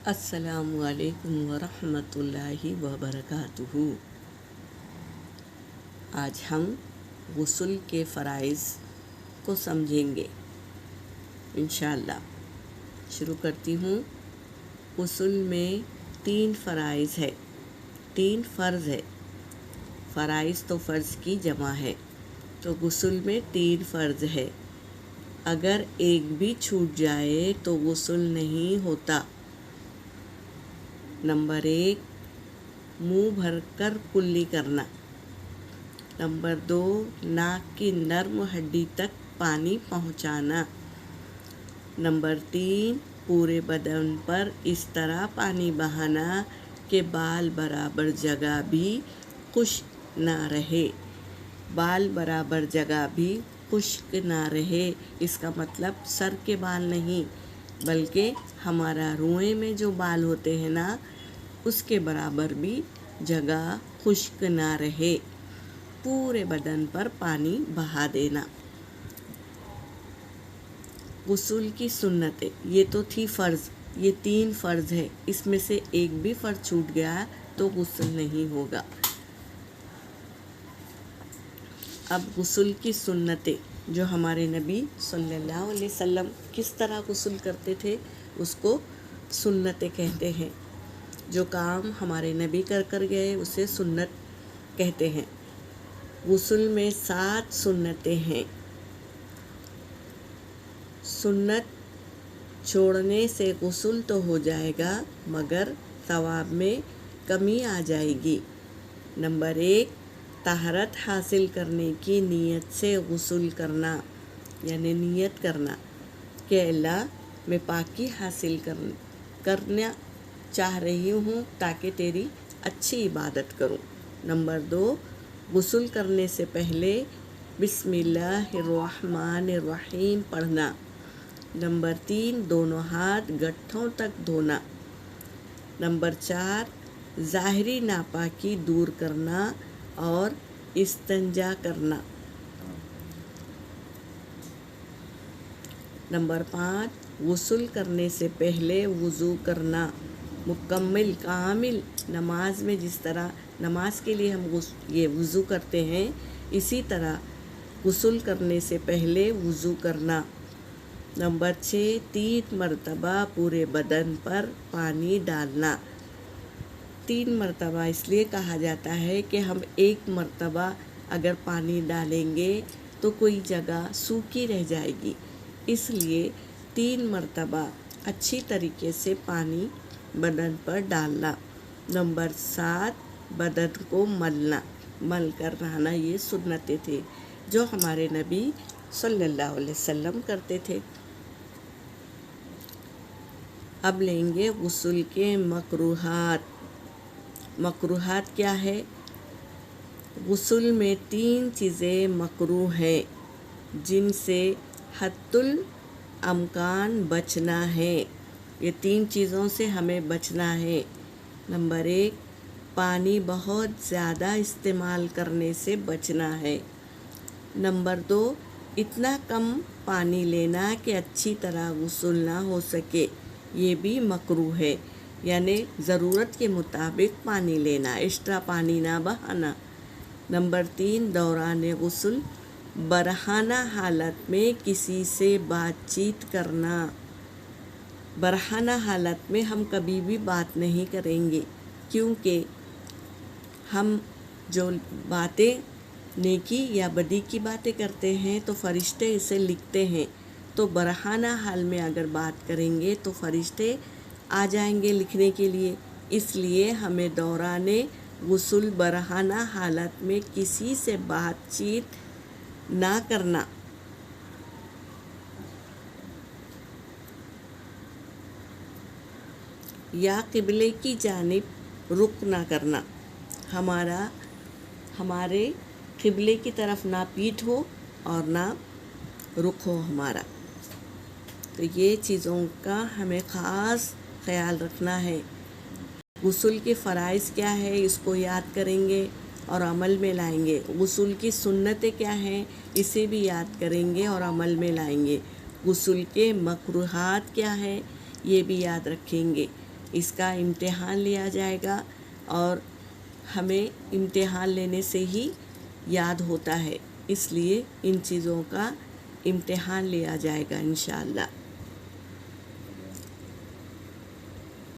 السلام علیکم ورحمۃ اللہ وبرکاتہ۔ آج ہم غسل کے فرائض کو سمجھیں گے انشاءاللہ۔ شروع کرتی ہوں۔ غسل میں 3 فرائض ہے، 3 فرض ہے۔ فرائض تو فرض کی جمع ہے، تو غسل میں 3 فرض ہے۔ اگر ایک بھی چھوٹ جائے تو غسل نہیں ہوتا۔ نمبر 1، منہ بھر کر کلی کرنا۔ نمبر 2، ناک کی نرم ہڈی تک پانی پہنچانا۔ نمبر 3، پورے بدن پر اس طرح پانی بہانا کہ بال برابر جگہ بھی خشک نہ رہے۔ بال برابر جگہ بھی خشک نہ رہے، اس کا مطلب سر کے بال نہیں، بلکہ ہمارا روئیں میں جو بال ہوتے ہیں نا، اس کے برابر بھی جگہ خشک نہ رہے۔ پورے بدن پر پانی بہا دینا۔ غسل کی سنتیں، یہ تو تھی فرض، یہ 3 فرض ہے، اس میں سے ایک بھی فرض چھوٹ گیا تو غسل نہیں ہوگا۔ اب غسل کی سنتیں، جو ہمارے نبی صلی اللہ علیہ وسلم کس طرح غسل کرتے تھے، اس کو سنتیں کہتے ہیں۔ جو کام ہمارے نبی کر گئے اسے سنت کہتے ہیں۔ غسل میں 7 سنتیں ہیں۔ سنت چھوڑنے سے غسل تو ہو جائے گا مگر ثواب میں کمی آ جائے گی۔ نمبر 1، طہارت حاصل کرنے کی نیت سے غسل کرنا، یعنی نیت کرنا کہ اللہ میں پاکی حاصل کرنا چاہ رہی ہوں تاکہ تیری اچھی عبادت کروں۔ نمبر 2، غسل کرنے سے پہلے بسم اللہ الرحمن الرحیم پڑھنا۔ نمبر 3، دونوں ہاتھ گٹھوں تک دھونا۔ نمبر 4، ظاہری ناپاکی دور کرنا اور استنجا کرنا۔ نمبر 5، غسل کرنے سے پہلے وضو کرنا، مکمل کامل نماز میں جس طرح نماز کے لیے ہم یہ وضو کرتے ہیں، اسی طرح غسل کرنے سے پہلے وضو کرنا۔ نمبر 6، 3 مرتبہ پورے بدن پر پانی ڈالنا۔ 3 مرتبہ اس لیے کہا جاتا ہے کہ ہم ایک مرتبہ اگر پانی ڈالیں گے تو کوئی جگہ سوکھی رہ جائے گی، اس لیے 3 مرتبہ اچھی طریقے سے پانی بدن پر ڈالنا۔ نمبر 7، بدن کو ملنا، مل کر رہنا، یہ سنتیں تھے جو ہمارے نبی صلی اللہ علیہ وسلم کرتے تھے۔ اب لیں گے غسل کے مکروہات۔ مکروہات کیا ہے؟ غسل میں 3 چیزیں مکروہ ہیں جن سے حتی الامکان بچنا ہے۔ یہ 3 چیزوں سے ہمیں بچنا ہے۔ نمبر 1، پانی بہت زیادہ استعمال کرنے سے بچنا ہے۔ نمبر 2، اتنا کم پانی لینا کہ اچھی طرح غسل نہ ہو سکے، یہ بھی مکروہ ہے، یعنی ضرورت کے مطابق پانی لینا، ایکسٹرا پانی نہ بہانا۔ نمبر 3، دوران غسل برہنہ حالت میں کسی سے بات چیت کرنا۔ برہنہ حالت میں ہم کبھی بھی بات نہیں کریں گے، کیونکہ ہم جو باتیں نیکی یا بدی کی باتیں کرتے ہیں تو فرشتے اسے لکھتے ہیں، تو برہنہ حال میں اگر بات کریں گے تو فرشتے آ جائیں گے لکھنے کے لیے، اس لیے ہمیں دوران غسل برہنہ حالت میں کسی سے بات چیت نہ کرنا۔ یا قبلے کی جانب رخ نہ کرنا، ہمارے قبلے کی طرف نہ پیٹھ ہو اور نہ رخ ہو ہمارا۔ تو یہ چیزوں کا ہمیں خاص خیال رکھنا ہے۔ غسل کے فرائض کیا ہے اس کو یاد کریں گے اور عمل میں لائیں گے۔ غسل کی سنتیں کیا ہیں اسے بھی یاد کریں گے اور عمل میں لائیں گے۔ غسل کے مکروہات کیا ہیں یہ بھی یاد رکھیں گے۔ اس کا امتحان لیا جائے گا، اور ہمیں امتحان لینے سے ہی یاد ہوتا ہے، اس لیے ان چیزوں کا امتحان لیا جائے گا انشاءاللہ۔